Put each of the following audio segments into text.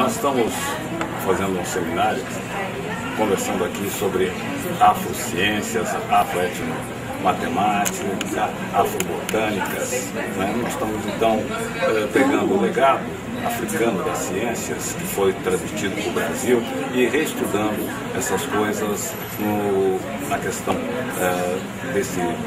Nós estamos fazendo um seminário, conversando aqui sobre afrociências, afroetnomatemática, afrobotânicas, né? Nós estamos então pegando o legado africano das ciências que foi transmitido para o Brasil e reestudando essas coisas na questão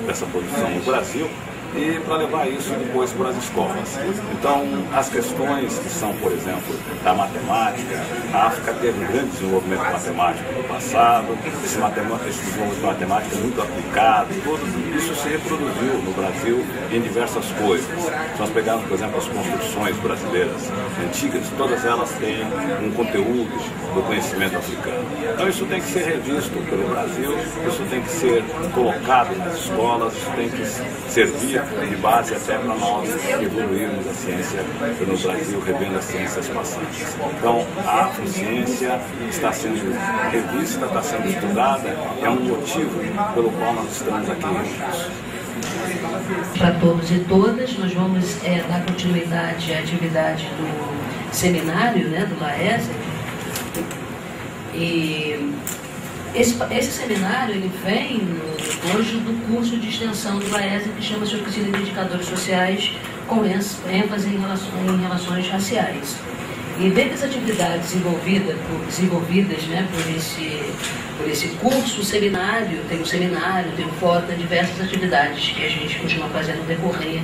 dessa produção no Brasil, e para levar isso depois para as escolas. Então, as questões que são, por exemplo, da matemática, a África teve um grande desenvolvimento matemático no passado, esse desenvolvimento matemático é muito aplicado, isso se reproduziu no Brasil em diversas coisas. Se nós pegarmos, por exemplo, as construções brasileiras antigas, todas elas têm um conteúdo do conhecimento africano. Então, isso tem que ser revisto pelo Brasil, isso tem que ser colocado nas escolas, isso tem que servir de base até para nós evoluirmos a ciência no Brasil, revendo as ciências passadas. Então, a afrociência está sendo revista, está sendo estudada, é um motivo pelo qual nós estamos aqui reunidos. Para todos e todas, nós vamos dar continuidade à atividade do seminário, né, do Laese. E esse seminário ele vem depois do curso de extensão do Laese, que chama-se Oficina de Indicadores Sociais, com ênfase em relações raciais. E dentre as atividades desenvolvidas né, por esse curso, o seminário, tem um fórum, tem diversas atividades que a gente continua fazendo no decorrer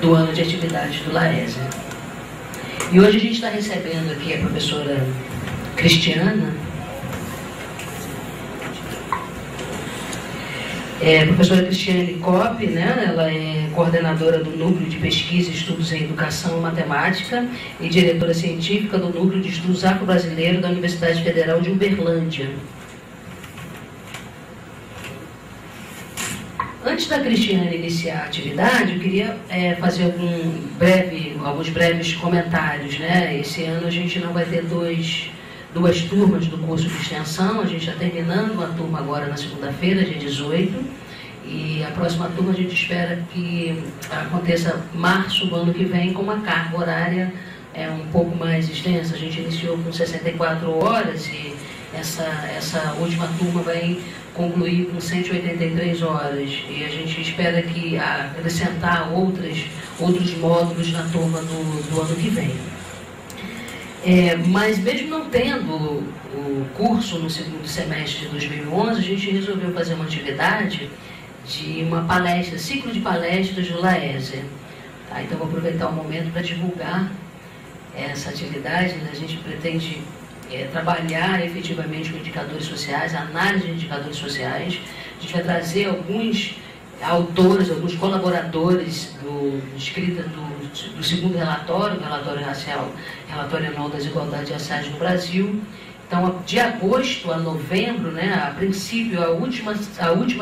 do ano de atividades do Laese. E hoje a gente está recebendo aqui a professora Cristiana. A professora Cristiane Kopp, né, ela é coordenadora do Núcleo de Pesquisa e Estudos em Educação e Matemática e diretora científica do Núcleo de Estudos Afro-Brasileiro da Universidade Federal de Uberlândia. Antes da Cristiane iniciar a atividade, eu queria fazer alguns breves comentários, né? Esse ano a gente não vai ter duas turmas do curso de extensão, a gente está terminando uma turma agora na segunda-feira, dia 18, e a próxima turma a gente espera que aconteça março do ano que vem, com uma carga horária um pouco mais extensa. A gente iniciou com 64 horas e essa última turma vai concluir com 183 horas, e a gente espera que acrescentar outros módulos na turma do ano que vem. Mas mesmo não tendo o curso no segundo semestre de 2011, a gente resolveu fazer uma atividade de uma palestra, ciclo de palestras do Laese. Tá? Então vou aproveitar o momento para divulgar essa atividade. A gente pretende trabalhar efetivamente com indicadores sociais, análise de indicadores sociais. A gente vai trazer alguns autores, alguns colaboradores escrita do segundo relatório, relatório racial, relatório anual das desigualdades raciais no Brasil. Então, de agosto a novembro, né, a princípio, a última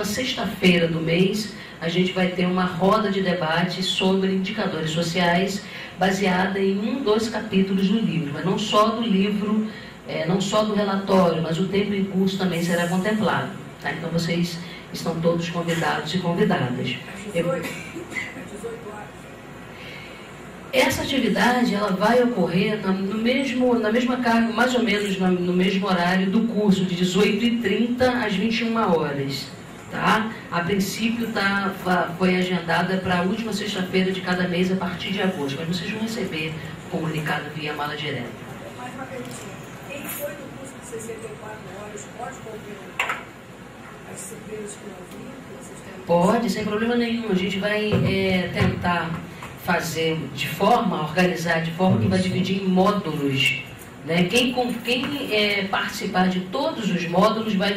sexta-feira do mês, a gente vai ter uma roda de debate sobre indicadores sociais, baseada em um dos capítulos do livro, mas não só do livro, não só do relatório, mas o tempo em curso também será contemplado. Tá? Então, vocês estão todos convidados e convidadas. Essa atividade ela vai ocorrer na mesma carga, mais ou menos no mesmo horário do curso, de 18h30 às 21 horas. Tá? A princípio foi agendada para a última sexta-feira de cada mês a partir de agosto, mas vocês vão receber comunicado via mala direta. Quem foi do curso de 64 horas pode complementar as disciplinas que não viram? Pode, sem problema nenhum. A gente vai tentar fazer organizar de forma que vai dividir em módulos. Né? Quem participar de todos os módulos vai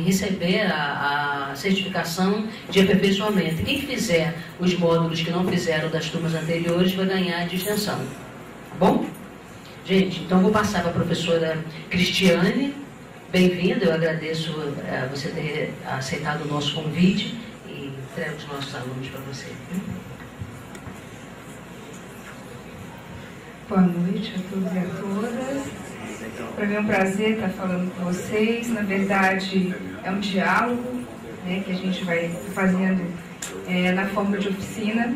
receber a certificação de aperfeiçoamento. Quem fizer os módulos que não fizeram das turmas anteriores vai ganhar de extensão. Tá bom? Gente, então vou passar para a professora Cristiane. Bem-vinda, eu agradeço você ter aceitado o nosso convite e entrego os nossos alunos para você. Boa noite a todos e a todas. Para mim é um prazer estar falando com vocês. Na verdade, é um diálogo, né, que a gente vai fazendo na forma de oficina.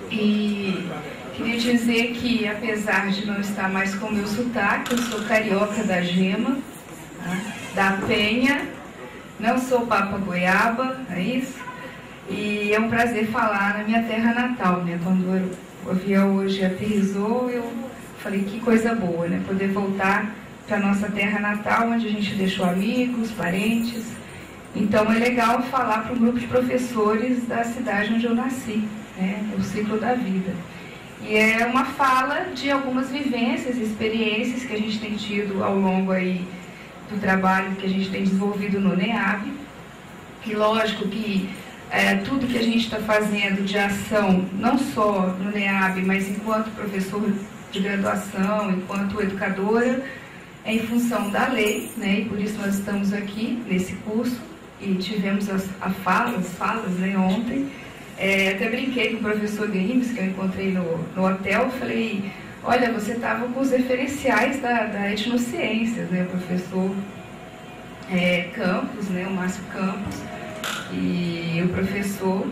E Queria dizer que, apesar de não estar mais com o meu sotaque, eu sou carioca da Gema, tá? Da Penha, não sou papa goiaba, é isso? E é um prazer falar na minha terra natal, né? Quando o avião hoje aterrissou, eu falei que coisa boa, né? Poder voltar para a nossa terra natal, onde a gente deixou amigos, parentes. Então é legal falar para um grupo de professores da cidade onde eu nasci, né? O ciclo da vida. E é uma fala de algumas vivências, experiências que a gente tem tido ao longo aí do trabalho que a gente tem desenvolvido no NEAB. E lógico que tudo que a gente está fazendo de ação, não só no NEAB, mas enquanto professor de graduação, enquanto educadora, é em função da lei, né? E por isso nós estamos aqui nesse curso e tivemos as falas, né, ontem. Até brinquei com o professor Grimes, que eu encontrei no hotel, falei, olha, você estava com os referenciais da etnociências, né, o professor Campos, né, o Márcio Campos, e o professor,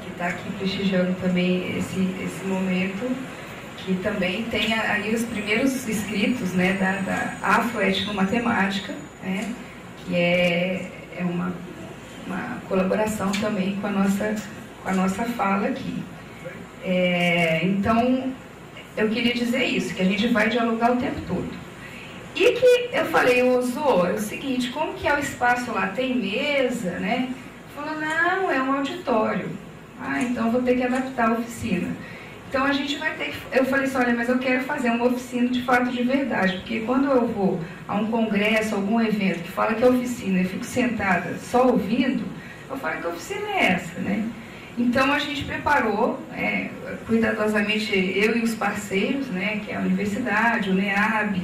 que está aqui prestigiando também esse momento, que também tem aí os primeiros escritos, né, da afroetnomatemática, né, que é uma colaboração também com a nossa fala aqui. Então, eu queria dizer isso, que a gente vai dialogar o tempo todo. E que eu falei, Zô, é o seguinte, como que é o espaço lá? Tem mesa, né? Falou, não, é um auditório. Então vou ter que adaptar a oficina. Então a gente vai ter que... Eu falei assim, olha, mas eu quero fazer uma oficina de fato de verdade, porque quando eu vou a um congresso, algum evento que fala que é oficina, eu fico sentada só ouvindo, eu falo que oficina é essa, né? Então a gente preparou, cuidadosamente, eu e os parceiros, né, que é a universidade, o NEAB,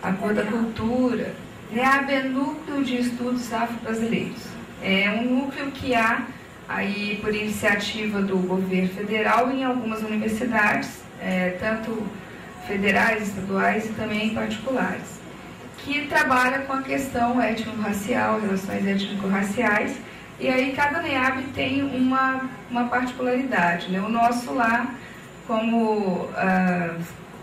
a Cor da Cultura. NEAB é Núcleo de Estudos Afro-Brasileiros. É um núcleo que há aí por iniciativa do governo federal em algumas universidades, tanto federais, estaduais e também particulares, que trabalha com a questão étnico-racial, relações étnico-raciais, e aí cada NEAB tem uma particularidade, né? O nosso lá, como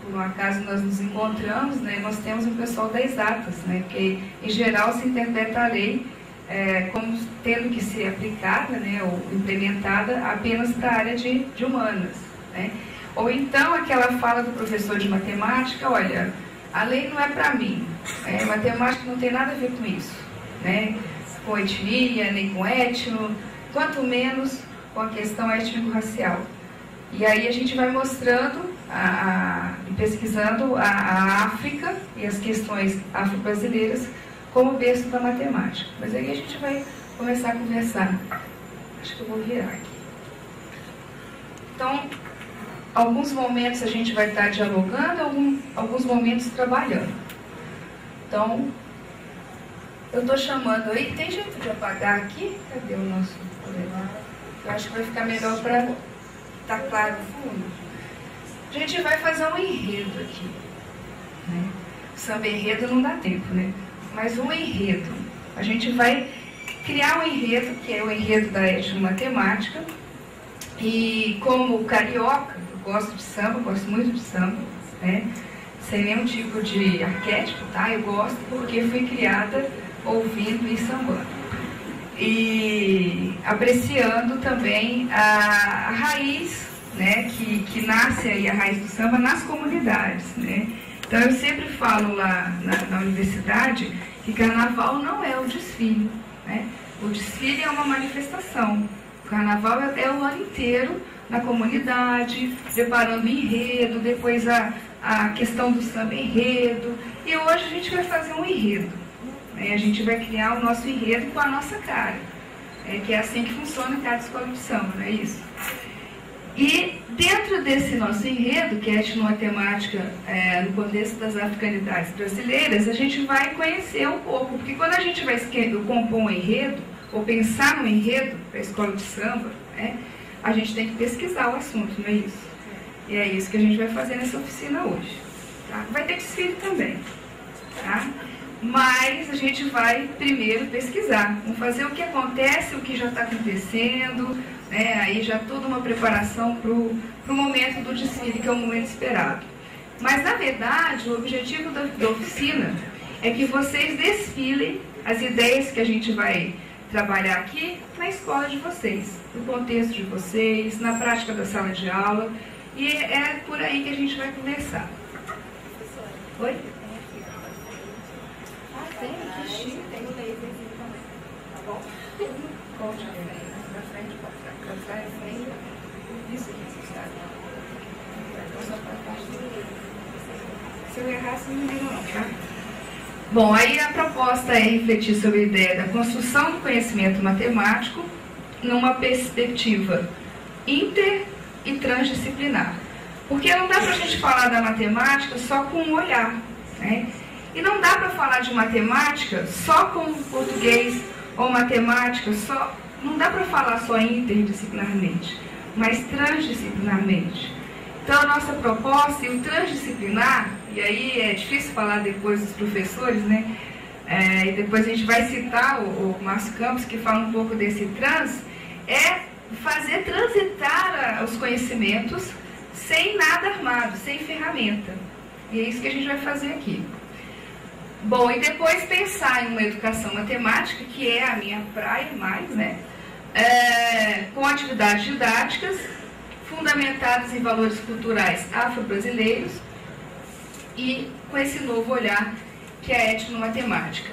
por um acaso nós nos encontramos, né, nós temos um pessoal das exatas, né, porque em geral se interpreta a lei como tendo que ser aplicada, né, ou implementada apenas para a área de humanas, né? Ou então aquela fala do professor de matemática, olha, a lei não é para mim, matemática não tem nada a ver com isso, né, com etnia, nem com etno, quanto menos com a questão étnico-racial. E aí a gente vai mostrando e pesquisando a África e as questões afro-brasileiras como berço da matemática. Mas aí a gente vai começar a conversar. Acho que eu vou virar aqui. Então, alguns momentos a gente vai estar dialogando, alguns momentos trabalhando. Então, eu estou chamando aí. Tem jeito de apagar aqui? Cadê o nosso colega? Eu acho que vai ficar melhor para estar claro no fundo. A gente vai fazer um enredo aqui, né? O samba enredo não dá tempo, né? Mas um enredo. A gente vai criar um enredo, que é o enredo da etnomatemática. E como carioca, eu gosto de samba, gosto muito de samba, né? Sem nenhum tipo de arquétipo, tá? Eu gosto porque fui criada ouvindo e sambando. E apreciando também a raiz, né? Que nasce aí a raiz do samba nas comunidades, né? Então eu sempre falo lá na universidade que carnaval não é o desfile, né? O desfile é uma manifestação. O carnaval é o ano inteiro na comunidade, preparando enredo, depois a questão do samba enredo. E hoje a gente vai fazer um enredo, né? A gente vai criar o nosso enredo com a nossa cara, que é assim que funciona cada escola de samba, não é isso? E dentro desse nosso enredo, que é a etnomatemática no contexto das africanidades brasileiras, a gente vai conhecer um pouco, porque quando a gente vai compor um enredo, ou pensar no enredo para a escola de samba, né, a gente tem que pesquisar o assunto, não é isso? E é isso que a gente vai fazer nessa oficina hoje. Tá? Vai ter desfile também, tá? Mas a gente vai primeiro pesquisar. Vamos fazer o que acontece, o que já está acontecendo, né? Aí já toda uma preparação para o momento do desfile, que é o momento esperado. Mas, na verdade, o objetivo da oficina é que vocês desfilem as ideias que a gente vai trabalhar aqui na escola de vocês, no contexto de vocês, na prática da sala de aula, e é por aí que a gente vai conversar. Oi? Ah, tem, que chique. Tem o laserzinho também, tá bom? Pode ver, pra frente, pra trás, frente. Isso aqui, você sabe. Então, só pra parte do... Se eu errar, você não me liga não, tá? Bom, aí a proposta é refletir sobre a ideia da construção do conhecimento matemático numa perspectiva inter e transdisciplinar. Porque não dá para a gente falar da matemática só com um olhar, né? E não dá para falar de matemática só com português ou matemática só... Não dá para falar só interdisciplinarmente, mas transdisciplinarmente. Então, a nossa proposta, e o transdisciplinar, e aí é difícil falar depois dos professores, né? E depois a gente vai citar o Márcio Campos, que fala um pouco desse trans, é fazer transitar os conhecimentos sem nada armado, sem ferramenta. E é isso que a gente vai fazer aqui. Bom, e depois pensar em uma educação matemática, que é a minha praia mais, né? Com atividades didáticas, fundamentadas em valores culturais afro-brasileiros e com esse novo olhar que é a etnomatemática.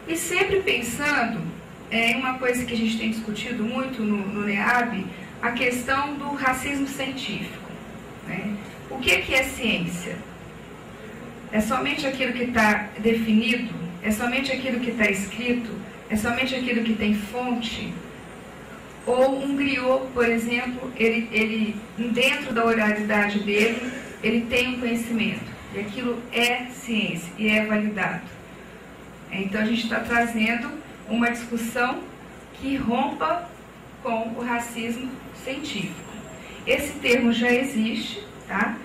E sempre pensando em uma coisa que a gente tem discutido muito no NEAB, a questão do racismo científico, né? O que é ciência? É somente aquilo que está definido? É somente aquilo que está escrito? É somente aquilo que tem fonte? Ou um griot, por exemplo, ele dentro da oralidade dele, ele tem um conhecimento, e aquilo é ciência, e é validado. Então a gente está trazendo uma discussão que rompa com o racismo científico. Esse termo já existe, tá?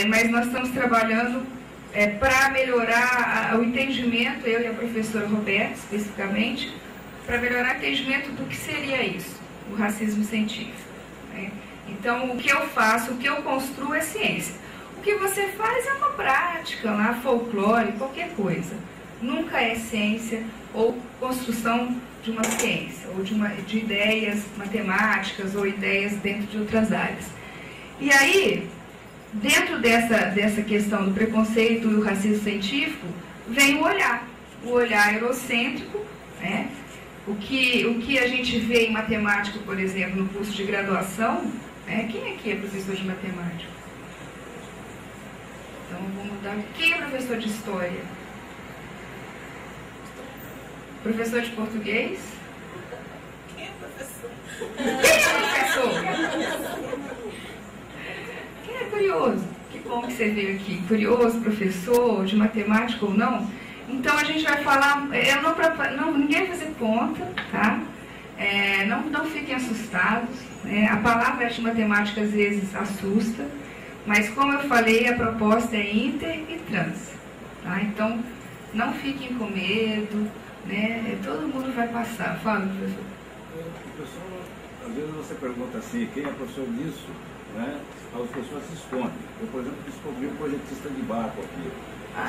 Mas nós estamos trabalhando para melhorar o entendimento, eu e a professora Roberta, especificamente, para melhorar o entendimento do que seria isso, o racismo científico, né? Então, o que eu faço, o que eu construo é ciência. O que você faz é uma prática, lá, folclore, qualquer coisa. Nunca é ciência ou construção de uma ciência, ou de ideias matemáticas ou ideias dentro de outras áreas. E aí, dentro dessa questão do preconceito e o racismo científico, vem o olhar eurocêntrico, né? O que a gente vê em matemática, por exemplo, no curso de graduação, né? Quem aqui é professor de matemática? Então, vou mudar. Quem é professor de história? Professor de português? Quem é professor? Quem é professor? Quem é curioso? Que bom que você veio aqui. Curioso, professor de matemática ou não? Então a gente vai falar, ninguém vai fazer conta, tá? Não fiquem assustados, né? A palavra de matemática às vezes assusta, mas como eu falei, a proposta é inter e trans, tá? Então não fiquem com medo, né? Todo mundo vai passar. Fala, professor. Professor, às vezes você pergunta assim, quem é professor disso, né? As pessoas se escondem. Eu, por exemplo, descobri um projetista de barco aqui.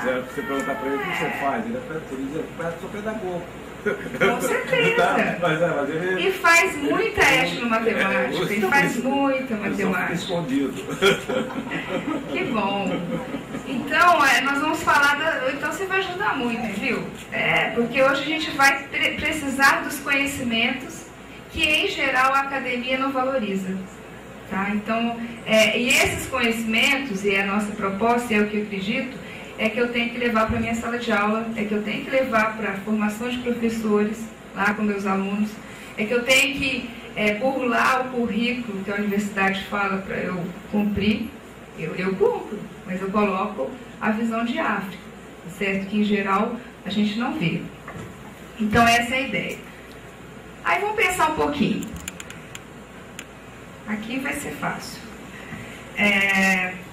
Certo? Você perguntar para ele o que você faz, ele diz, eu sou pedagogo. Com certeza. Mas ele... E faz muita etnomatemática, e faz muita matemática. Escondido. Que bom. Então, nós vamos falar, então você vai ajudar muito, viu? Porque hoje a gente vai precisar dos conhecimentos que, em geral, a academia não valoriza. Tá? Então, e esses conhecimentos, e a nossa proposta, é o que eu acredito, é que eu tenho que levar para a minha sala de aula, é que eu tenho que levar para a formação de professores, lá com meus alunos, é que eu tenho que burlar o currículo que a universidade fala para eu cumprir. Eu cumpro, mas eu coloco a visão de África, certo? Que em geral a gente não vê. Então essa é a ideia. Aí vamos pensar um pouquinho. Aqui vai ser fácil.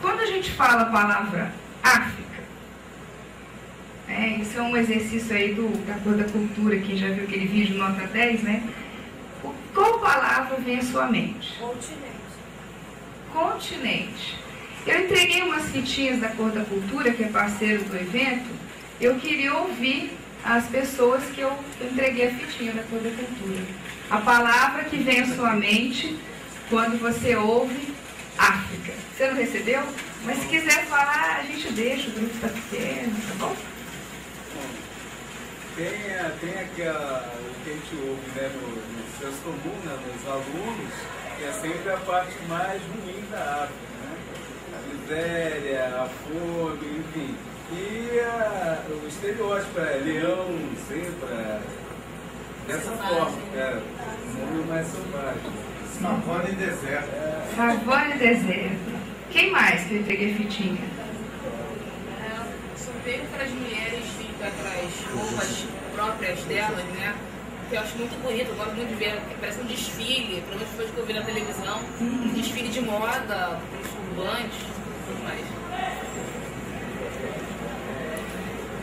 Quando a gente fala a palavra África, isso é um exercício aí da cor da cultura, quem já viu aquele vídeo nota 10, né? Qual palavra palavra vem à sua mente? Continente. Continente. Eu entreguei umas fitinhas da Cor da Cultura, que é parceiro do evento. Eu queria ouvir as pessoas que eu entreguei a fitinha da Cor da Cultura. A palavra que vem à sua mente quando você ouve África. Você não recebeu? Mas se quiser falar, a gente deixa, o grupo está pequeno, tá bom? Tem aquela, o que a gente ouve, né, no senso comum, né, nos alunos, que é sempre a parte mais ruim da África, né? A miséria, a fome, enfim. E o estereótipo é leão, zebra, dessa forma, o mundo mais selvagem. Savana e deserto. Savana e deserto. Quem mais que eu entreguei fitinha? Só veio para as mulheres com aquelas roupas próprias delas, né? Que eu acho muito bonito, eu gosto muito de ver, parece um desfile, pelo menos foi o que eu vi na televisão, um desfile de moda, com os turbantes e tudo mais.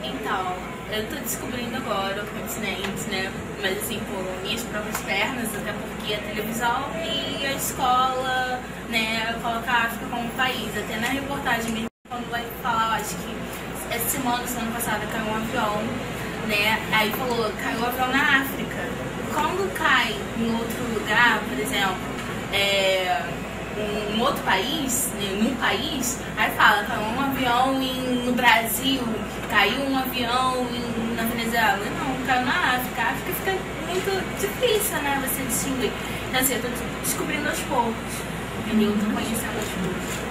Então, eu tô descobrindo agora o continente, né? Mas assim, por minhas próprias pernas, até porque a televisão e a escola, né, coloca a África como país. Até na reportagem mesmo, quando vai falar, acho que essa semana passada, caiu um avião, né? Aí falou, caiu um avião na África. Quando cai em outro lugar, por exemplo, um outro país, né, num país, aí fala, caiu um avião no Brasil, caiu um avião na Venezuela. Não, caiu na África. A África fica muito difícil, né, você distinguir. Então assim, eu tô descobrindo aos poucos, entendeu? Eu tô conhecendo aos poucos.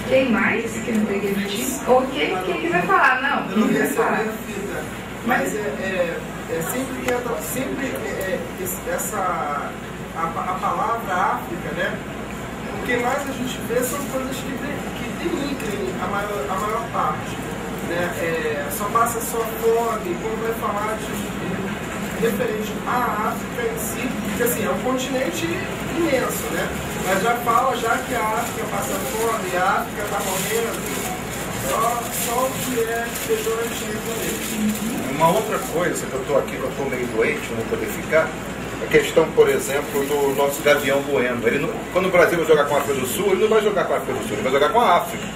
Quem mais que eu entreguei fitinha? Ou quem quiser falar? Não, Eu não quem quiser recebi falar. a fita, mas sempre a palavra África, né? O que mais a gente vê são coisas que denigrem a maior parte, né? Só passa só fome, quando vai falar de referente à África em si, porque assim, é um continente imenso, né? Mas já fala já que a África passa fome, a África está morrendo, só o que é pejorativo nele. Uma outra coisa que eu estou aqui, que eu estou meio doente, não vou poder ficar, a questão, por exemplo, do nosso Gavião Bueno. Quando o Brasil vai jogar com a África do Sul, ele não vai jogar com a África do Sul, ele vai jogar com a África.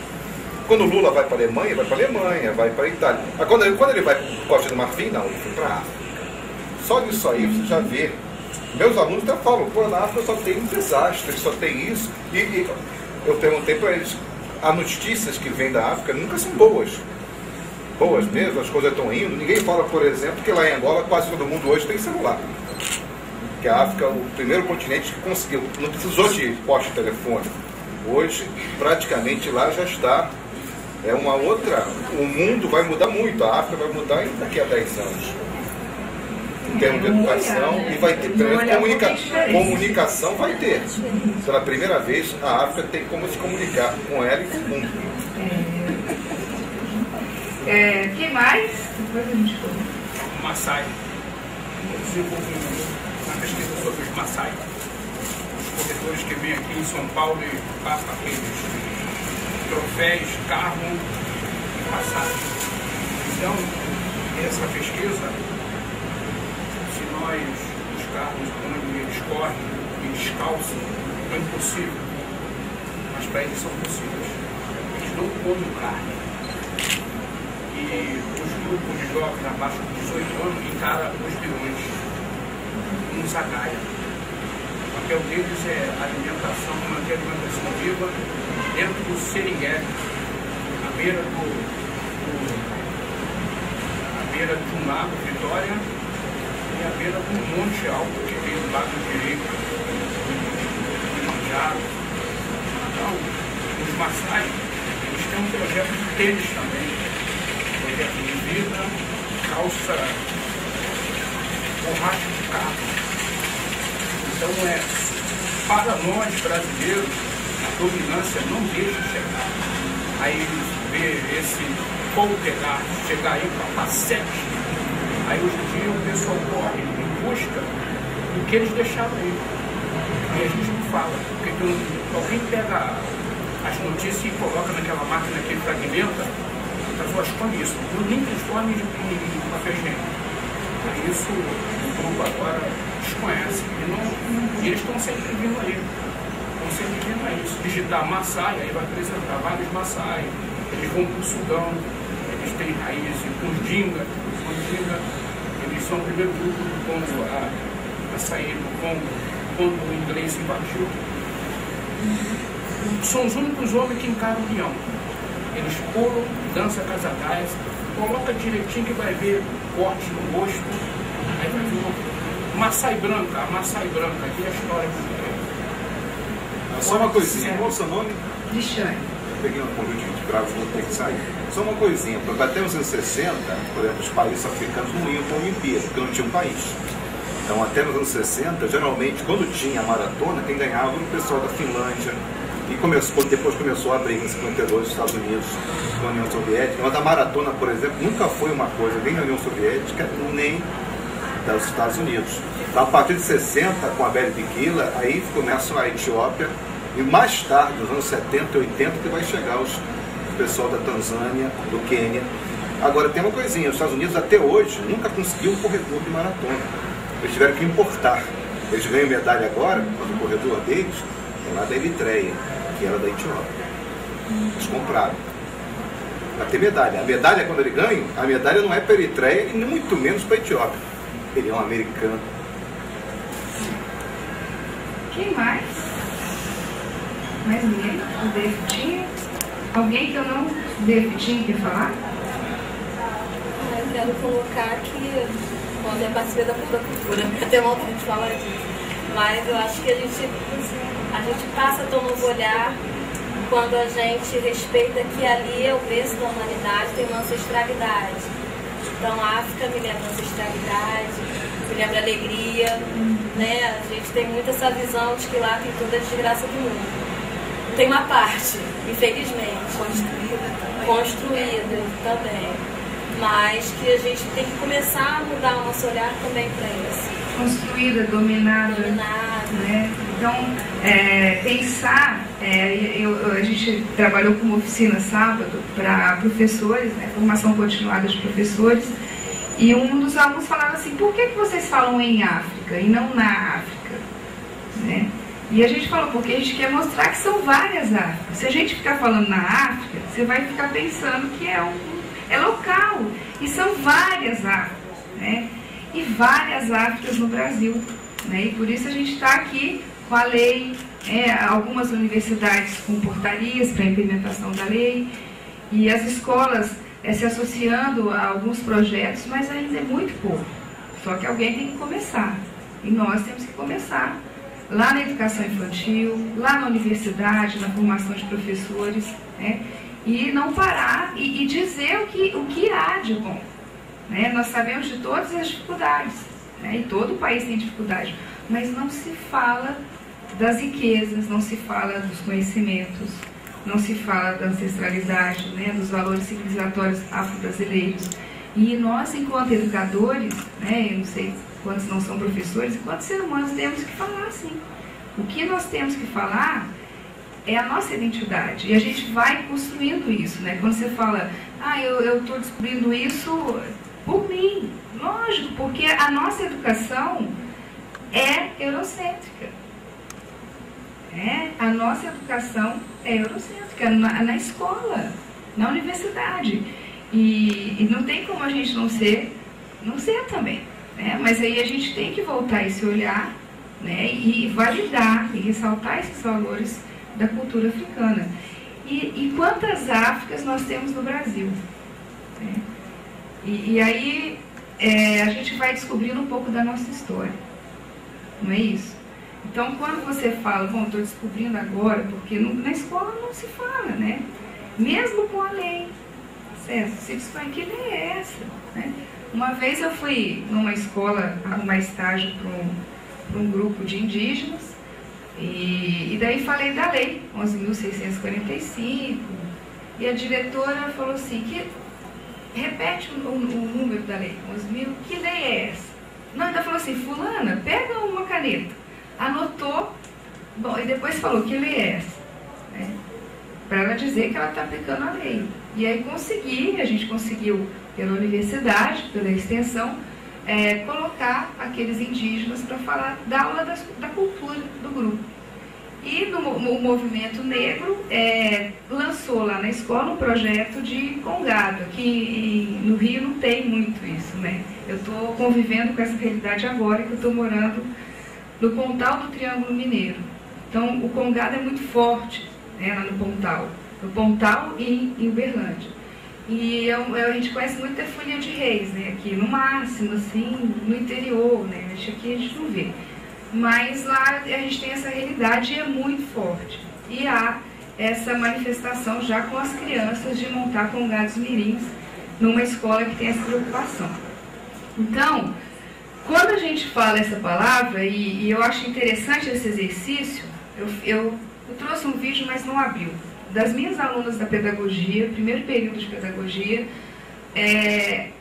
Quando o Lula vai para a Alemanha, vai para a Alemanha, vai para a Itália. Mas quando ele vai para o Costa do Marfim, não, ele foi para a África. Só nisso aí você já vê. Meus alunos até falam, pô, na África só tem um desastre, só tem isso. E eu perguntei para eles, as notícias que vêm da África nunca são boas. Boas mesmo, as coisas estão indo. Ninguém fala, por exemplo, que lá em Angola quase todo mundo hoje tem celular. Que a África é o primeiro continente que conseguiu, não precisou de poste telefônico. Hoje, praticamente lá já está. É uma outra. O mundo vai mudar muito, a África vai mudar daqui a 10 anos. Em termos de educação, e vai ter, comunicação vai ter. Pela primeira vez, a África tem como se comunicar com ela e com o mundo. Quem mais? Depois a gente fala. Maasai. Eu desenvolvi uma pesquisa sobre os Maasai. Os corretores que vêm aqui em São Paulo e passam aqueles troféus, carro e passagem. Então, essa pesquisa, se nós buscarmos onde eles correm e descalçam, é impossível. Mas para eles são possíveis. Eles não comem carne. E os grupos de jovens abaixo de 18 anos encaram os peões, um zagaia. O papel deles é a alimentação, manter a alimentação viva dentro do seringuete, à beira de um lago Vitória e à beira de um monte alto que tem do lado direito, Então, os Maasai, eles têm um projeto deles também. Projeto de vida, calça, borracha de carro. Então para nós brasileiros, a dominância não deixa chegar. Aí eles vê esse povo chegar aí para Passete. Aí hoje em dia o pessoal corre em busca do que eles deixaram aí. E a gente não fala, porque alguém pega as notícias e coloca naquela máquina que ele fragmenta. As pessoas comem isso, nem transformam em papel higiênico. Isso o grupo agora desconhece. E eles estão sempre vindo aí. Estão sempre vindo aí. Se digitar Maasai, aí vai apresentar vários Maasai. Eles vão para o Sudão, eles têm raízes com os Dinga. Eles são o primeiro grupo do Congo a sair do Congo quando o inglês invadiu. São os únicos homens que encaram o leão. Eles pulam, dançam casadais, coloca direitinho que vai ver corte no rosto, aí vai ver a Maasai branca, aqui é a história do Só uma coisinha, qual é o seu nome? Lixane. Peguei um convite de bravo, vou ter que sair. Só uma coisinha, porque até os anos 60, por exemplo, os países africanos não iam para a Olimpíada, porque não tinha um país. Então, até nos anos 60, geralmente, quando tinha a maratona, quem ganhava era o pessoal da Finlândia. E depois começou a abrir em 52 os Estados Unidos com a União Soviética. Mas a maratona, por exemplo, nunca foi uma coisa nem da União Soviética, nem dos Estados Unidos. Então, a partir de 60, com a Abel Bikila, aí começa a Etiópia. E mais tarde, nos anos 70 e 80, que vai chegar o pessoal da Tanzânia, do Quênia. Agora, tem uma coisinha, os Estados Unidos até hoje nunca conseguiu um corredor de maratona. Eles tiveram que importar. Eles ganham medalha agora, mas o corredor deles é lá da Eritreia, que era da Etiópia. Eles compraram. Para ter medalha. A medalha, quando ele ganha, a medalha não é para a Eritreia e muito menos para a Etiópia. Ele é um americano. Quem mais? Mais ninguém? O David tinha? Alguém que eu não... David tinha que falar? Eu quero colocar que quando eu participei da cultura, até mal a gente falar disso, mas eu acho que a gente passa a ter um novo olhar quando a gente respeita que ali é o berço da humanidade, tem uma ancestralidade. Então a África me lembra ancestralidade, me lembra alegria, né? A gente tem muito essa visão de que lá tem toda a desgraça do mundo. Tem uma parte, infelizmente, construída também, mas que a gente tem que começar a mudar o nosso olhar também para isso. Construída, dominada. Né? Então, pensar, a gente trabalhou com uma oficina sábado para professores, né, formação continuada de professores, e um dos alunos falava assim, por que vocês falam em África e não na África? Né? E a gente falou, porque a gente quer mostrar que são várias Áfricas. Se a gente ficar falando na África, você vai ficar pensando que é local. E são várias Áfricas, né? E várias Áfricas no Brasil. Né? E por isso a gente está aqui com a lei, algumas universidades com portarias para a implementação da lei, e as escolas se associando a alguns projetos, mas ainda é muito pouco. Só que alguém tem que começar. E nós temos que começar. Lá na educação infantil, lá na universidade, na formação de professores, né? E não parar e dizer o que há de bom. Né? Nós sabemos de todas as dificuldades, né? E todo o país tem dificuldade, mas não se fala das riquezas, não se fala dos conhecimentos, não se fala da ancestralidade, né? Dos valores civilizatórios afro-brasileiros. E nós, enquanto educadores, né? Eu não sei quantos não são professores, e quantos seres humanos temos que falar assim. O que nós temos que falar é a nossa identidade. E a gente vai construindo isso, né? Quando você fala, eu estou descobrindo isso por mim. Lógico, porque a nossa educação é eurocêntrica. A nossa educação é eurocêntrica, na escola, na universidade. E não tem como a gente não ser também. Mas aí a gente tem que voltar esse olhar, né, e validar e ressaltar esses valores da cultura africana. E quantas Áfricas nós temos no Brasil? Né? E aí a gente vai descobrindo um pouco da nossa história, não é isso? Então, quando você fala, estou descobrindo agora, porque na escola não se fala, né? Mesmo com a lei, certo? Você descobre que lei é essa, né? Uma vez eu fui numa escola arrumar estágio para um grupo de indígenas e daí falei da lei 11.645 e a diretora falou assim, repete o número da lei, 11.000, que lei é essa? Não, ainda falou assim, fulana, pega uma caneta, anotou, e depois falou, que lei é essa? Né? Para ela dizer que ela está aplicando a lei. E aí a gente conseguiu pela universidade, pela extensão, colocar aqueles indígenas para falar da aula da cultura do grupo. E o movimento negro lançou lá na escola um projeto de congado, que no Rio não tem muito isso, né? Eu estou convivendo com essa realidade agora, que eu estou morando no Pontal do Triângulo Mineiro. Então, o congado é muito forte, né, lá no Pontal e em Uberlândia. E a gente conhece muito a Folia de Reis, né, aqui no máximo, assim, no interior, né? Aqui a gente não vê. Mas lá a gente tem essa realidade e é muito forte. E há essa manifestação já com as crianças de montar congados mirins numa escola que tem essa preocupação. Então, quando a gente fala essa palavra, e eu acho interessante esse exercício, eu trouxe um vídeo, mas não abriu, das minhas alunas da pedagogia, primeiro período de pedagogia,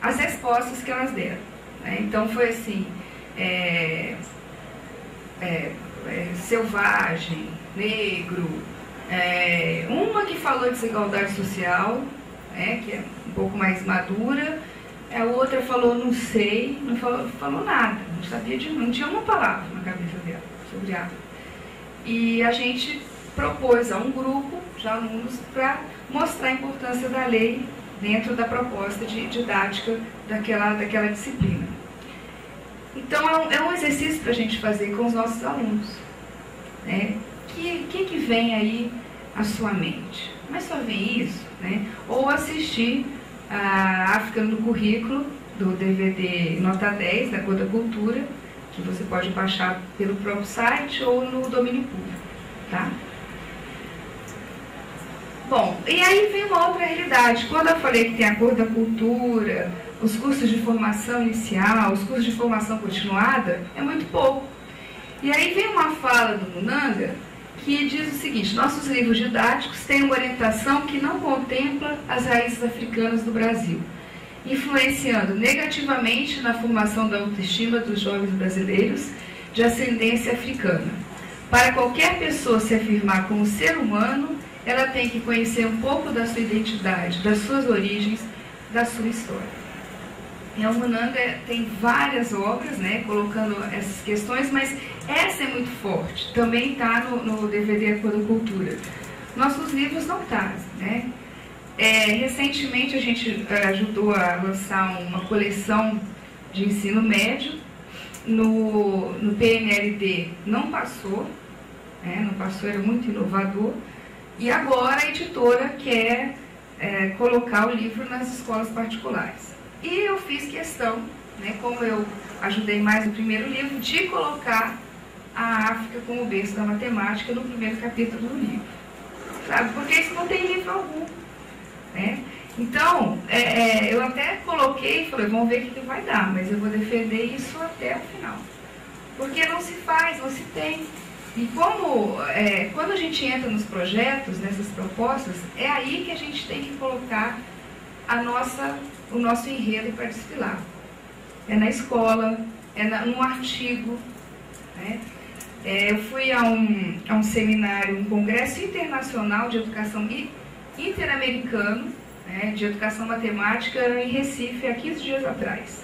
as respostas que elas deram, né? Então foi assim, selvagem, negro, uma que falou de desigualdade social, que é um pouco mais madura, a outra falou não sei, não falou nada, não sabia não tinha uma palavra na cabeça dela sobre água. E a gente propôs a um grupo de alunos para mostrar a importância da lei dentro da proposta didática daquela disciplina. Então é um exercício para a gente fazer com os nossos alunos, né? Que vem aí à sua mente? Mas só vem isso, né? Ou assistir a África no currículo do DVD Nota 10 da Cor da Cultura, que você pode baixar pelo próprio site ou no domínio público, tá? Bom, e aí vem uma outra realidade. Quando eu falei que tem a Cor da Cultura, os cursos de formação inicial, os cursos de formação continuada, é muito pouco. E aí vem uma fala do Munanga que diz o seguinte: nossos livros didáticos têm uma orientação que não contempla as raízes africanas do Brasil, influenciando negativamente na formação da autoestima dos jovens brasileiros de ascendência africana. Para qualquer pessoa se afirmar como ser humano, ela tem que conhecer um pouco da sua identidade, das suas origens, da sua história. E o Munanga tem várias obras, né, colocando essas questões, mas essa é muito forte. Também está no DVD A Cor da Cultura. Nossos livros não estão, né? Recentemente a gente ajudou a lançar uma coleção de ensino médio. No PNLD não passou, não passou, era muito inovador. E agora a editora quer colocar o livro nas escolas particulares. E eu fiz questão, né, como eu ajudei mais no primeiro livro, de colocar a África como berço da matemática no primeiro capítulo do livro. Sabe? Porque isso não tem livro algum, né? Então, eu até coloquei e falei, vamos ver o que vai dar, mas eu vou defender isso até o final. Porque não se faz, não se tem. E quando a gente entra nos projetos, nessas propostas, é aí que a gente tem que colocar o nosso enredo para desfilar. É na escola, num artigo, né? Eu fui a um seminário, um congresso internacional de educação interamericano, né, de educação matemática em Recife, há 15 dias atrás.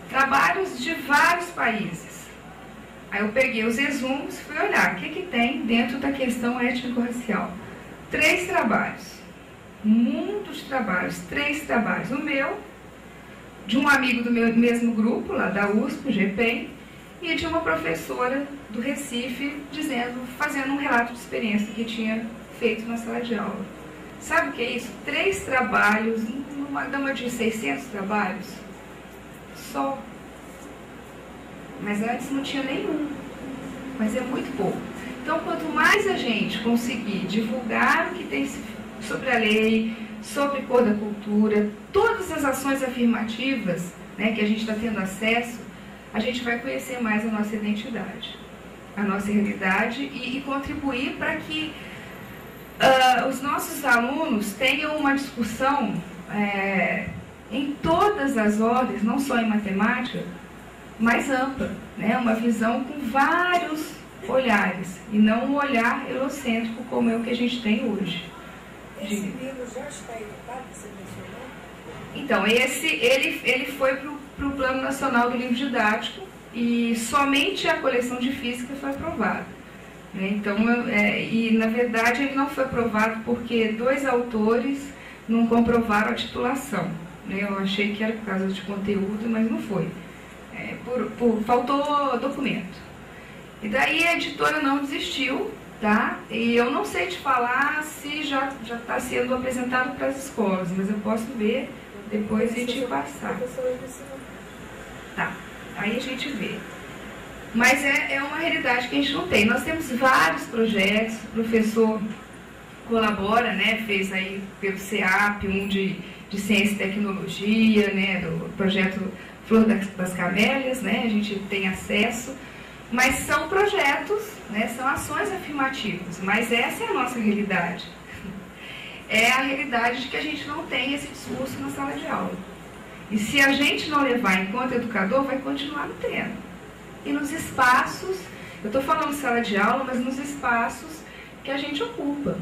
Trabalhos de vários países. Aí eu peguei os resumos e fui olhar o que tem dentro da questão étnico-racial. 3 trabalhos. Muitos trabalhos, 3 trabalhos. O meu, de um amigo do meu mesmo grupo, lá da USP, o GPEM, e de uma professora do Recife, fazendo um relato de experiência que tinha feito na sala de aula. Sabe o que é isso? 3 trabalhos, numa gama de 600 trabalhos, só. Mas antes não tinha nenhum, mas é muito pouco. Então, quanto mais a gente conseguir divulgar o que tem sobre a lei, sobre Cor da Cultura, todas as ações afirmativas, né, que a gente está tendo acesso, a gente vai conhecer mais a nossa identidade, a nossa realidade e contribuir para que os nossos alunos tenham uma discussão em todas as ordens, não só em matemática, mais ampla, né? Uma visão com vários olhares, e não um olhar eurocêntrico como é o que a gente tem hoje. Esse livro já está editado, você mencionou? Então, ele foi para o Plano Nacional do Livro Didático e somente a coleção de física foi aprovada. Então, e na verdade ele não foi aprovado porque 2 autores não comprovaram a titulação. Eu achei que era por causa de conteúdo, mas não foi. Faltou documento. E daí a editora não desistiu, tá? E eu não sei te falar se já está sendo apresentado para as escolas, mas eu posso ver depois e te passar. Tá, aí a gente vê. Mas é uma realidade que a gente não tem. Nós temos vários projetos, o professor colabora, né? Fez aí pelo CEAP, um de Ciência e Tecnologia, né? Do projeto Flor das Camélias, né? A gente tem acesso. Mas são projetos, né? São ações afirmativas. Mas essa é a nossa realidade. É a realidade de que a gente não tem esse discurso na sala de aula. E se a gente não levar enquanto educador, vai continuar não tendo. E nos espaços, eu estou falando sala de aula, mas nos espaços que a gente ocupa,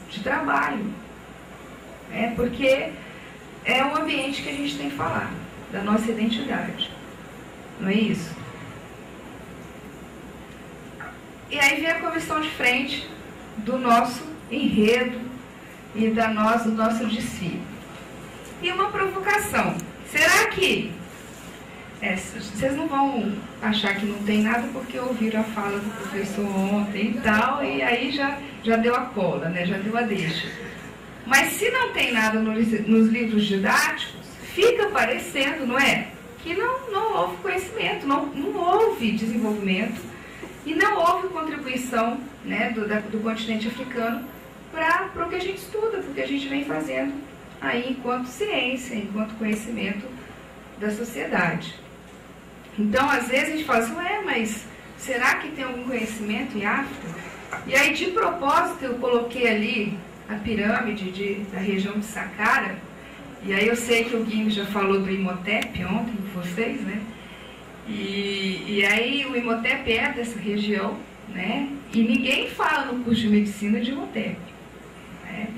de trabalho. Porque é o ambiente que a gente tem que falar, da nossa identidade. Não é isso? E aí vem a comissão de frente do nosso enredo e do nosso desfile. E uma provocação. Será que... vocês não vão achar que não tem nada porque ouviram a fala do professor ontem e tal, e aí já deu a cola, né? Já deu a deixa. Mas se não tem nada nos livros didáticos, fica parecendo, não é? Que não houve conhecimento, não houve desenvolvimento e não houve contribuição, né, do continente africano para o que a gente estuda, para o que a gente vem fazendo aí enquanto ciência, enquanto conhecimento da sociedade. Então, às vezes a gente fala assim, mas será que tem algum conhecimento em África? E aí, de propósito, eu coloquei ali a pirâmide da região de Saqqara, e aí eu sei que o Guilherme já falou do Imhotep ontem com vocês, né? E aí o Imhotep é dessa região, né? E ninguém fala no curso de medicina de Imhotep. Né?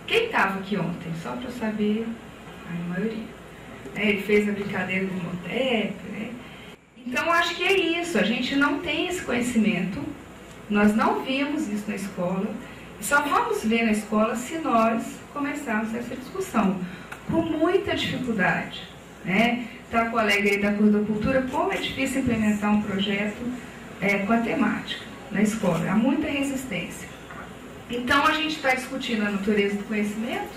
Quem estava aqui ontem? Só para eu saber, a maioria. Ele fez a brincadeira do Imhotep, né? Então, acho que é isso. A gente não tem esse conhecimento. Nós não vimos isso na escola. E só vamos ver na escola se nós começarmos essa discussão. Com muita dificuldade, né? Tá, colega aí da Cultura, como é difícil implementar um projeto com a temática na escola. Há muita resistência. Então, a gente está discutindo a natureza do conhecimento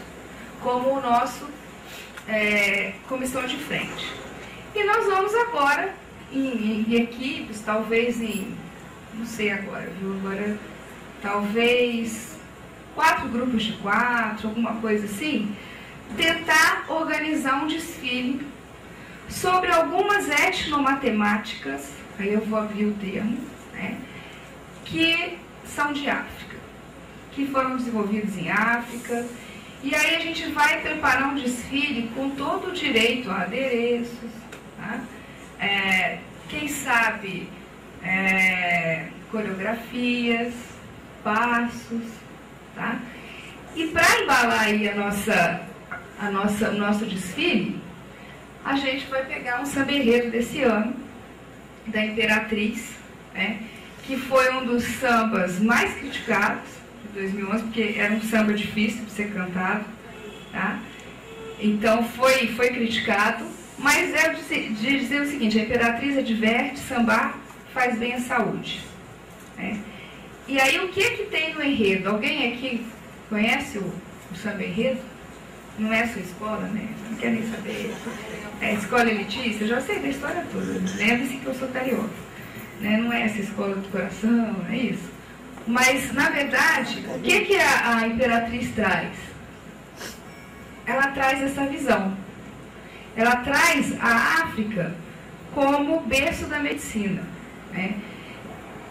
como o nosso comissão de frente. E nós vamos agora em equipes, talvez não sei agora, viu? Agora, talvez 4 grupos de 4, alguma coisa assim, tentar organizar um desfile sobre algumas etnomatemáticas, aí eu vou abrir o termo, né, que são de África, que foram desenvolvidos em África. E aí a gente vai preparar um desfile com todo o direito a adereços, tá? Quem sabe coreografias, passos, tá? E para embalar aí o nosso desfile, a gente vai pegar um samba-enredo desse ano, da Imperatriz, né? Que foi um dos sambas mais criticados 2011, porque era um samba difícil de ser cantado, tá? Então foi criticado, mas é de dizer o seguinte: a Imperatriz adverte, sambar faz bem à saúde, né? E aí o que tem no enredo? Alguém aqui conhece o samba enredo? Não é a sua escola, né? Não quer nem saber. É a escola elitista? Eu já sei da história toda. Lembre-se que eu sou carioca, né? Não é essa escola do coração, não é isso. Mas, na verdade, o que a Imperatriz traz? Ela traz essa visão. Ela traz a África como berço da medicina, né?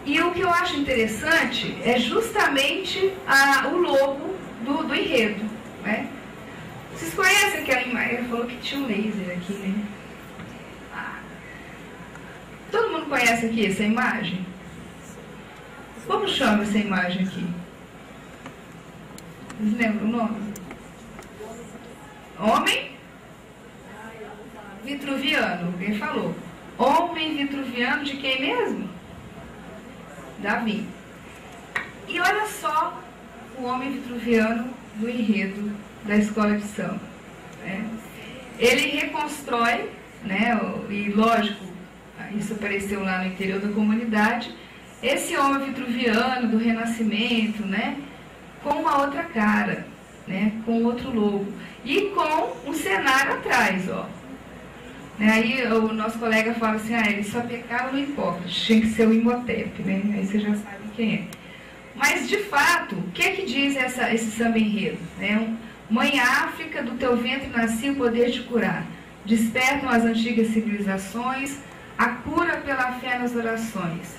E o que eu acho interessante é justamente o logo do enredo, né? Vocês conhecem aquela imagem? Ele falou que tinha um laser aqui, né? Todo mundo conhece aqui essa imagem? Como chama essa imagem aqui? Vocês lembram o nome? Homem vitruviano, ele falou. Homem vitruviano de quem mesmo? Davi. E olha só o homem vitruviano do enredo da escola de samba. Né? Ele reconstrói, né, e lógico, isso apareceu lá no interior da comunidade, esse homem vitruviano do Renascimento, né, com uma outra cara, né, com outro logo, e com um cenário atrás, ó. Aí o nosso colega fala assim, eles só pecaram no Hipócrates, tinha que ser o Imhotep, né? Aí você já sabe quem é. Mas, de fato, o que diz esse samba enredo? Mãe África, do teu ventre nascia o poder de curar. Despertam as antigas civilizações, a cura pela fé nas orações.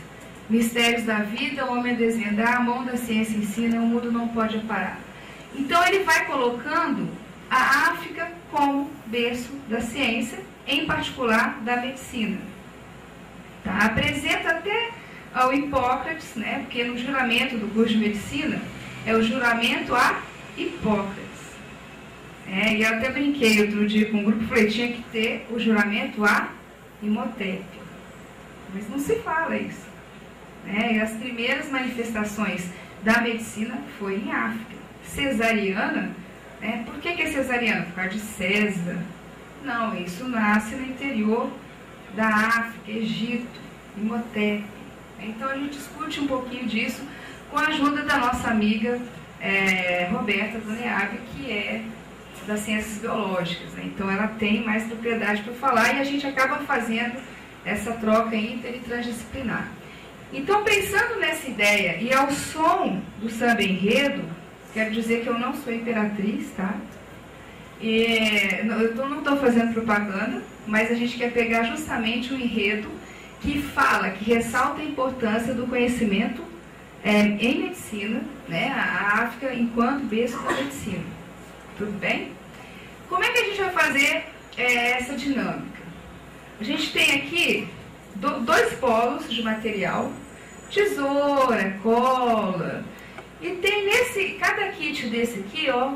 Mistérios da vida, o homem a desvendar, a mão da ciência ensina, o mundo não pode parar. Então, ele vai colocando a África como berço da ciência, em particular da medicina. Tá? Apresenta até ao Hipócrates, né? Porque no juramento do curso de medicina é o juramento a Hipócrates. E eu até brinquei outro dia com um grupo, falei, tinha que ter o juramento a Imhotep. Mas não se fala isso. E as primeiras manifestações da medicina foi em África. Cesariana, por que é cesariana? Por causa de César. Não, isso nasce no interior da África, Egito, Imhotep. Então a gente discute um pouquinho disso com a ajuda da nossa amiga Roberta Doneaga, que é das ciências biológicas. Então ela tem mais propriedade para falar e a gente acaba fazendo essa troca inter e transdisciplinar. Então, pensando nessa ideia e ao som do samba enredo, quero dizer que eu não sou imperatriz, tá? Eu não estou fazendo propaganda, mas a gente quer pegar justamente o enredo que fala, que ressalta a importância do conhecimento em medicina, né? A África enquanto berço da medicina. Tudo bem? Como é que a gente vai fazer essa dinâmica? A gente tem aqui dois polos de material, tesoura, cola, e tem cada kit desse aqui, ó,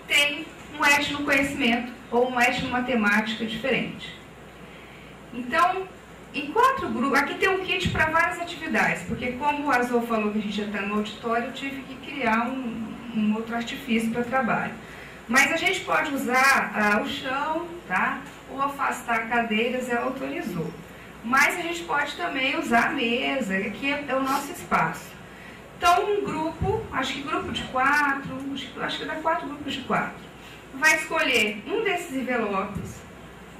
tem um etnoconhecimento ou uma etnomatemática diferente. Então, em 4 grupos, aqui tem um kit para várias atividades, porque como o Azul falou que a gente já está no auditório, eu tive que criar um outro artifício para trabalho. Mas a gente pode usar o chão, tá? Ou afastar cadeiras, ela autorizou. Mas a gente pode também usar a mesa, aqui é o nosso espaço. Então, um grupo, acho que grupo de 4, acho que dá 4 grupos de 4, vai escolher um desses envelopes,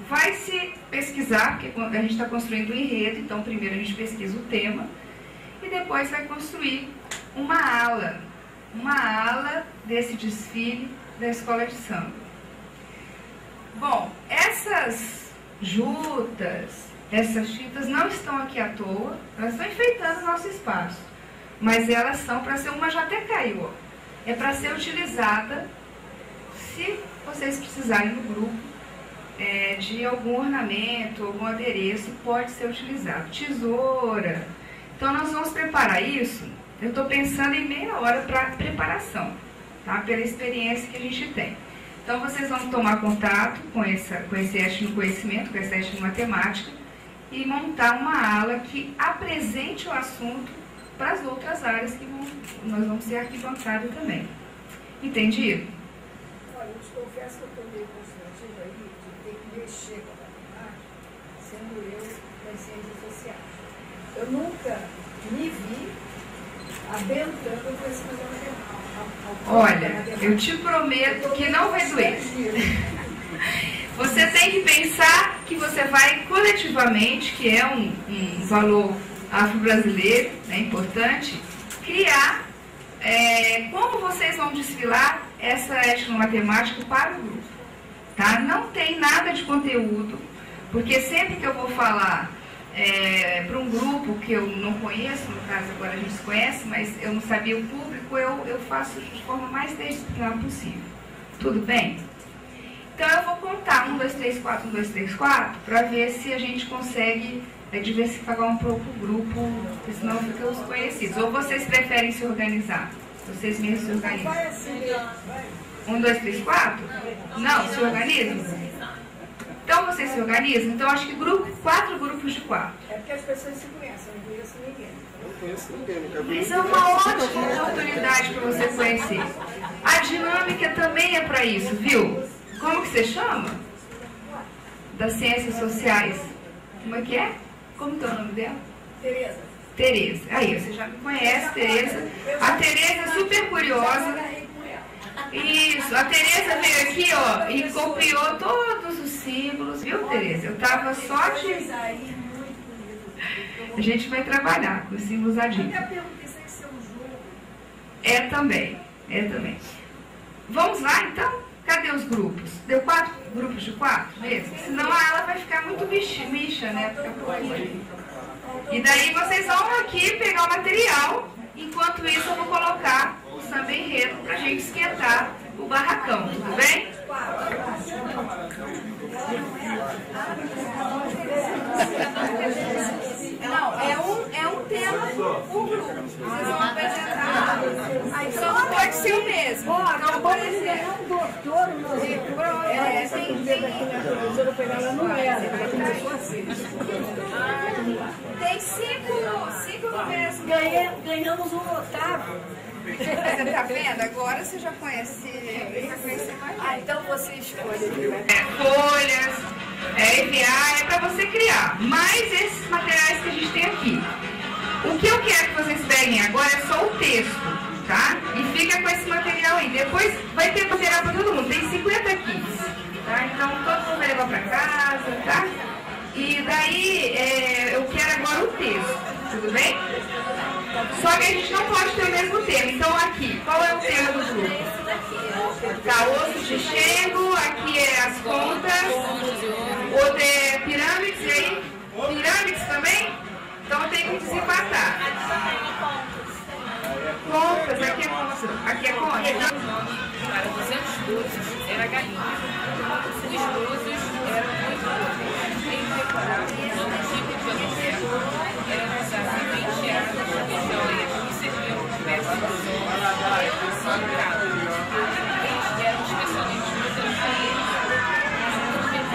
vai se pesquisar, porque a gente está construindo um enredo, então primeiro a gente pesquisa o tema, e depois vai construir uma ala desse desfile da escola de samba. Bom, essas jutas, essas fitas não estão aqui à toa, elas estão enfeitando o nosso espaço, mas elas são para ser, uma já até caiu, ó, é para ser utilizada se vocês precisarem no grupo de algum ornamento, algum adereço, pode ser utilizado. Tesoura. Então nós vamos preparar isso, eu estou pensando em meia hora para preparação, tá? Pela experiência que a gente tem. Então vocês vão tomar contato com esse etnoconhecimento, com essa etnomatemática, e montar uma ala que apresente o assunto para as outras áreas que nós vamos ser arquibancadas também. Entendido? Olha, eu te confesso que eu estou meio constrangida aí de ter que mexer com a matemática, sendo eu das ciências sociais. Eu nunca me vi adentrando com esse negócio. Olha, eu te prometo que não vai doer. Você tem que pensar que você vai coletivamente, que é um valor afro-brasileiro, né, importante, criar como vocês vão desfilar essa etnomatemática para o grupo. Tá? Não tem nada de conteúdo, porque sempre que eu vou falar para um grupo que eu não conheço, no caso agora a gente se conhece, mas eu não sabia o público, eu faço de forma mais disciplinar possível. Tudo bem? Então eu vou contar 1, 2, 3, 4, 1, 2, 3, 4, para ver se a gente consegue diversificar um pouco o grupo, porque senão fica os conhecidos. Ou vocês preferem se organizar? Vocês mesmos se organizam? Vai assim, vai. 1, 2, 3, 4? Não, se organizam? Então vocês se organizam? Então acho que 4 grupos de 4. É porque as pessoas se conhecem, eu não conheço ninguém. Eu não conheço ninguém. Isso é uma ótima oportunidade para você conhecer. A dinâmica também é para isso, viu? Como que você chama? Das ciências sociais. Como é que é? Como que é o nome dela? Tereza. Tereza. Aí, você já me conhece, Tereza. A Tereza é super curiosa. Isso, a Tereza veio aqui, ó, e copiou todos os símbolos, viu, Tereza? Eu tava só de... A gente vai trabalhar com os símbolos adinhos. É também, é também. Vamos lá, então? Cadê os grupos? Deu 4 grupos de 4 mesmo? Senão ela vai ficar muito bicha, né? Fica um pouquinho. E daí vocês vão aqui pegar o material. Enquanto isso, eu vou colocar o samba enredo pra gente esquentar o barracão, tudo bem? Não, é um tema por grupo. Vocês vão apresentar. Aí só não pode ser o mesmo. Não, por exemplo. Tem 5 no mesmo. Ganhamos um Otávio. Você tá vendo? Agora você já conhece mais. Ah, então você escolhe. Folhas, EVA, é para você criar. Mas esses materiais que a gente tem aqui. O que eu quero que vocês peguem agora é só o texto, tá? E fica com esse material aí. Depois vai ter material para todo mundo. Tem 50 kits, tá? Então todo mundo vai levar para casa, tá? E daí eu quero agora o texto, tudo bem? Só que a gente não pode ter o mesmo tema. Então aqui, qual é o tema do grupo? Tá, osso de chego, aqui é as contas, outro é pirâmides, e aí? Pirâmides também? Então eu tenho que desempatar. Contas, aqui é contas. Aqui é contas. Para 212 era galinha. Os 12 eram muito tem que decorar um tipo de objeto. Era usar semente de joias que serviam como peça de zona e sangrado. Eles eram especialmente usados para eles. Os vendedores usavam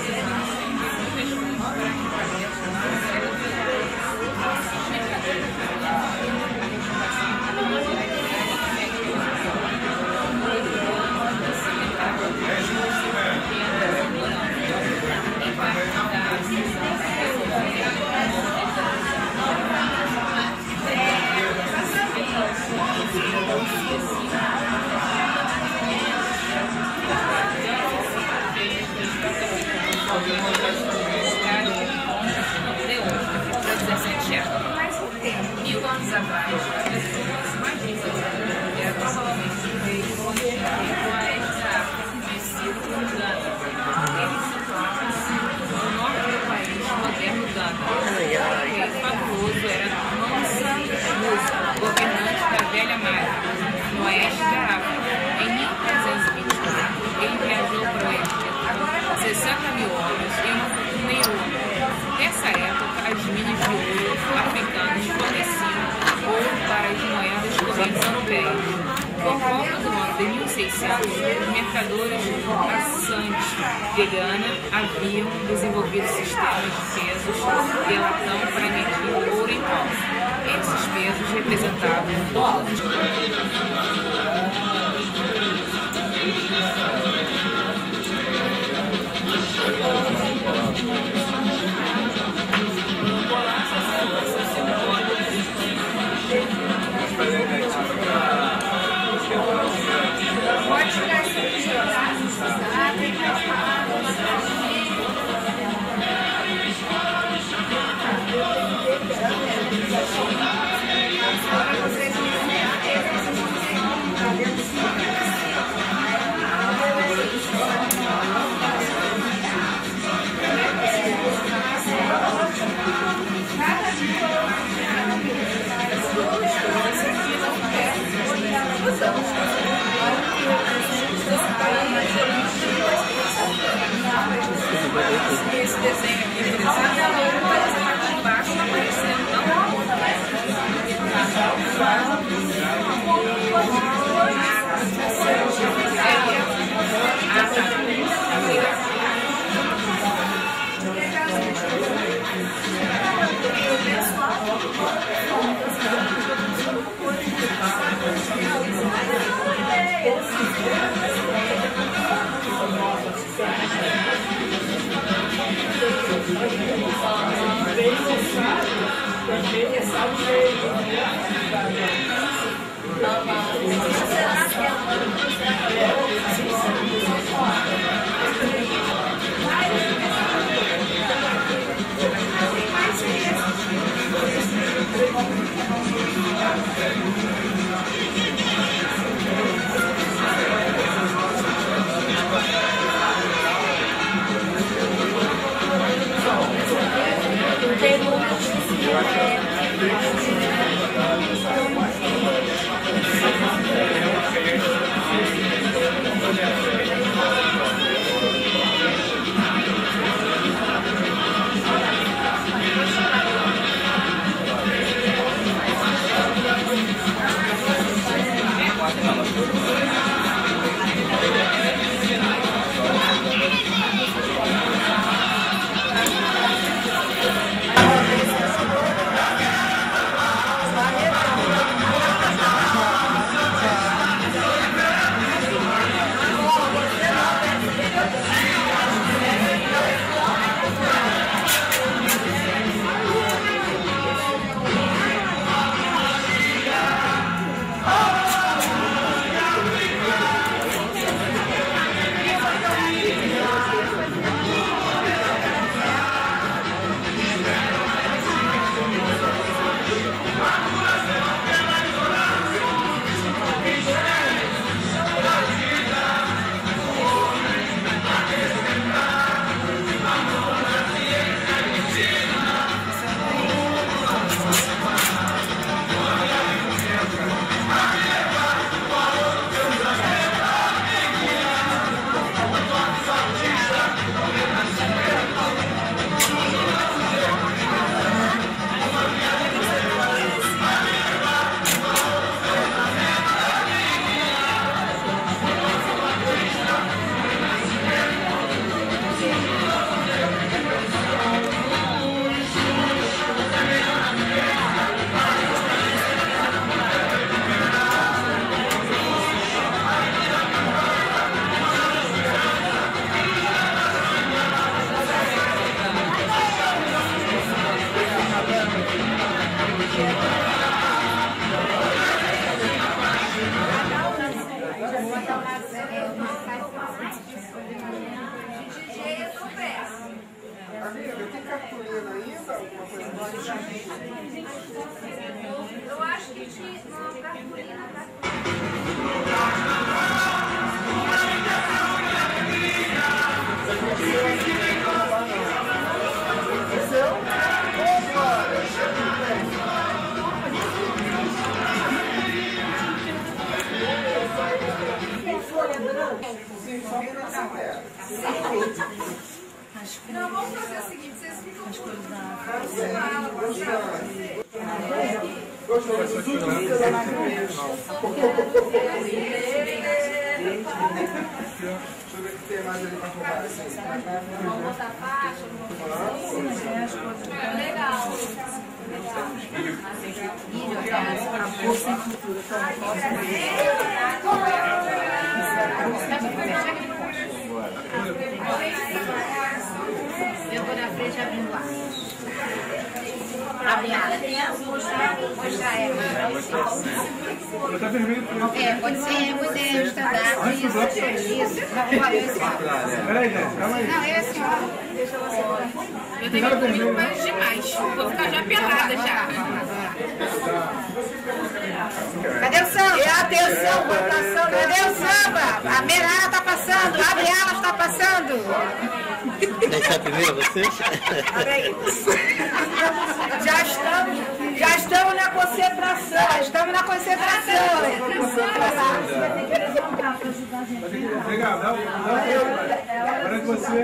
esses mais mil anos atrás, as pessoas mais ricas eram provavelmente reis iguais a conhecido como Gana. Eles situavam-se no norte do país, moderno Gana. O rei fabuloso era Mansa Musa, governante da Velha Mara, no oeste da África. Em 1324, ele viajou para o Egito, 60 mil homens e uma fortuna em ouro. Nessa época, as minas de ouro africanas forneciam ouro para as moedas correntes europeias. Por volta do ano de 1600, os mercadores passantes de Gana haviam desenvolvido sistemas de pesos de latão para medir o ouro em pó. Esses pesos representavam todos os pode tirar isso aqui, esse desenho aqui, por exemplo, mas a parte de baixo está aparecendo não. uma cartolina da Não, vamos fazer o seguinte, vocês ficam Vamos botar faixa, legal. Eu vou na frente abrindo lá. Abre ela. Mostrar ela. Pode ser estandarte. Isso. Peraí, gente, calma aí. Não, é assim, ó. Eu tenho comigo mais demais. Vou ficar já pelada já. Cadê o samba? Atenção, votação. Cadê o samba? A Merara tá passando. Abre ela, está passando. Essa é a primeira, vocês? Já estamos na concentração. Estamos na concentração. Legal, dá agora é você.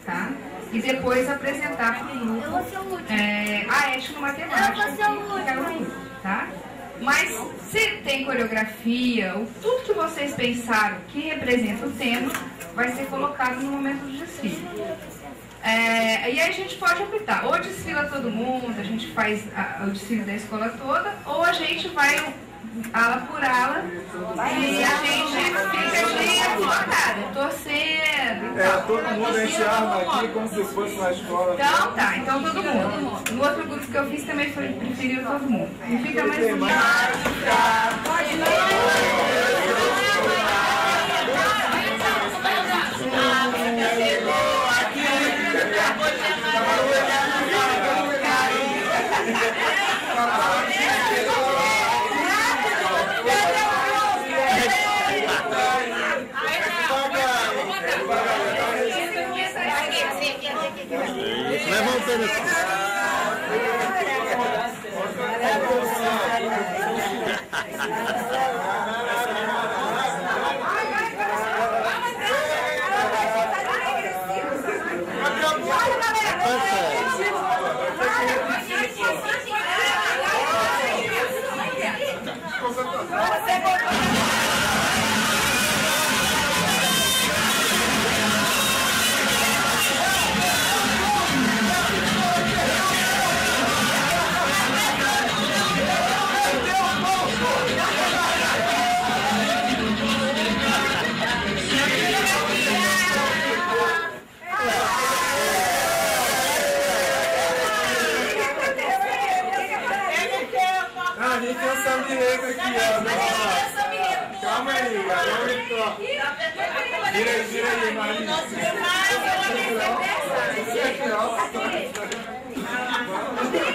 Tá? E depois apresentar para o grupo a étnico-matemática. Tá? Mas se tem coreografia, tudo que vocês pensaram que representa o tema, vai ser colocado no momento do desfile. E aí a gente pode optar, ou desfila todo mundo, a gente faz o desfile da escola toda, ou a gente vai ala por ala e a gente fica ali colocada, torcendo. Todo mundo a gente arma aqui como se fosse na escola. Então tá, então todo mundo. No outro grupo que eu fiz também foi preferiu todo mundo. E fica mais bonito. Vai voltando aqui. A gente tem um samba de rego aqui, ó. Calma aí, Gira aí, Maria.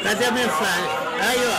Cadê a mensagem? Aí, ó.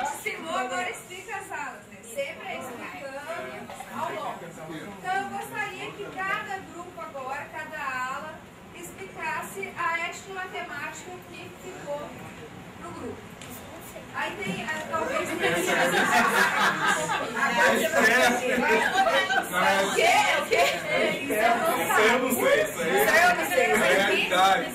gente ensinou, agora explica as alas, né? Sempre é explicando ao longo. Então eu gostaria que cada grupo agora, cada ala, explicasse a etnomatemática que ficou no grupo. Aí tem, talvez... O quê? Isso eu não sei. Isso aí eu não sei. É a realidade.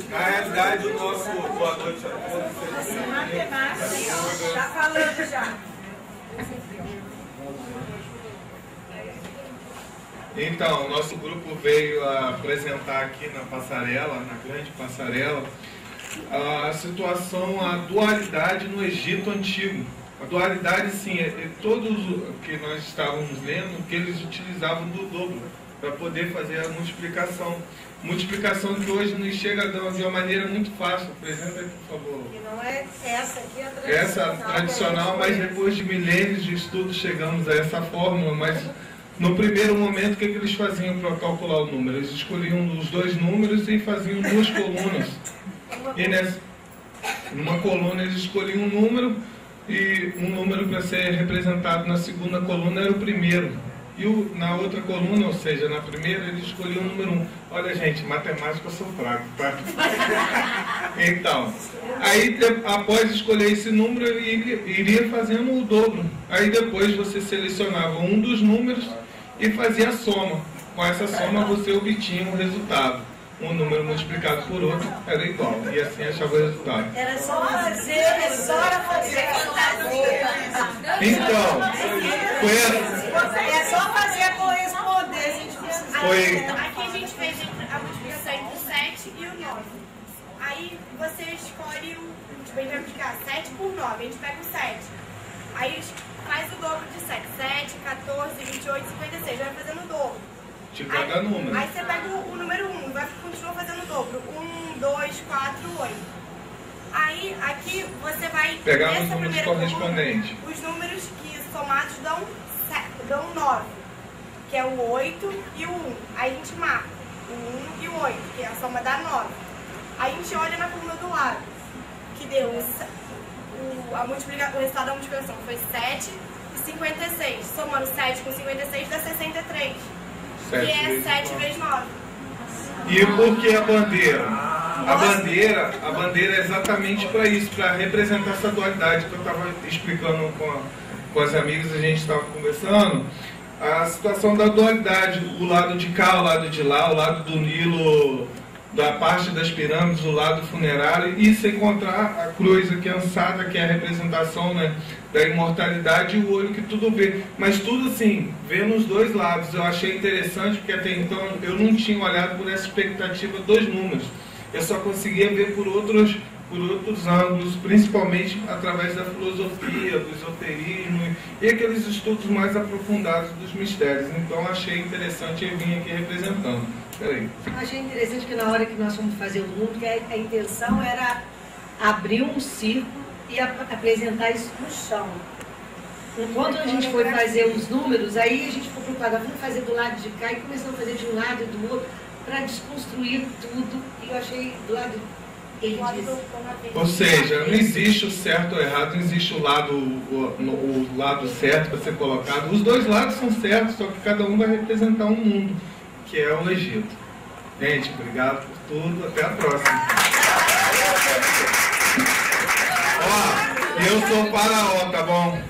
Na realidade, o nosso boa noite a todos. Matemática, tá falando já. Então, o nosso grupo veio apresentar aqui na passarela, na grande passarela, a situação, a dualidade no Egito Antigo. A dualidade, sim, todos que nós estávamos lendo, que eles utilizavam do dobro para poder fazer a multiplicação. Multiplicação que hoje nos chega de uma maneira muito fácil. Apresenta aí, por favor. Que não é essa aqui, a tradicional. Essa tradicional, mas depois de milênios de estudo chegamos a essa fórmula, mas no primeiro momento o que eles faziam para calcular o número? Eles escolhiam os dois números e faziam duas colunas. E numa coluna eles escolhiam um número, e um número para ser representado na segunda coluna era o primeiro. E na outra coluna, ou seja, na primeira, eles escolhiam o número 1. Olha, gente, matemática eu sou fraco, tá? Então, aí após escolher esse número, ele iria fazendo o dobro. Aí depois você selecionava um dos números e fazia a soma. Com essa soma você obtinha um resultado. Um número multiplicado por outro era igual. E assim achava o resultado. Era só fazer fantasia. Então, foi assim. É só fazer a correspondência. Aqui a gente fez a multiplicação entre o 7 e o 9. Aí você escolhe tipo, a gente vai multiplicar 7 por 9. A gente pega o 7. Aí faz o dobro de 7. 7, 14, 28, 56. Vai fazendo o dobro. De cada número. Aí você pega o número 1 e vai continuar fazendo o dobro. 1, 2, 4, 8. Aí aqui você vai pegar os nessa números primeira correspondentes. Coluna, os números que somados dão 9, que é o 8 e o 1. Aí a gente marca o 1 e o 8, que é a soma dá 9. Aí a gente olha na coluna do lado, que deu o resultado da multiplicação foi 7 e 56. Somando 7 com 56 dá 63. Que é 7 vezes 9. E por que a bandeira? A bandeira é exatamente para isso, para representar essa dualidade que eu estava explicando com as amigas, a gente estava conversando. A situação da dualidade, o lado de cá, o lado de lá, o lado do Nilo, da parte das pirâmides, o lado funerário, e se encontrar a cruz aqui ansada, que é a representação, né, da imortalidade, e o olho que tudo vê. Mas tudo assim, vê nos dois lados. Eu achei interessante, porque até então eu não tinha olhado por essa expectativa dos números. Eu só conseguia ver por outros ângulos, principalmente através da filosofia, do esoterismo e aqueles estudos mais aprofundados dos mistérios. Então achei interessante e vim aqui representando. Peraí. Achei interessante que na hora que nós fomos fazer o número, que a intenção era abrir um círculo e apresentar isso no chão. Quando a gente foi fazer os números, aí a gente foi preocupada, vamos fazer do lado de cá, e começamos a fazer de um lado e do outro, para desconstruir tudo. E eu achei do lado... Ou seja, não existe o certo ou errado, não existe o lado certo para ser colocado. Os dois lados são certos, só que cada um vai representar um mundo, que é o Egito. Gente, obrigado por tudo. Até a próxima. Ó, eu sou faraó, tá bom?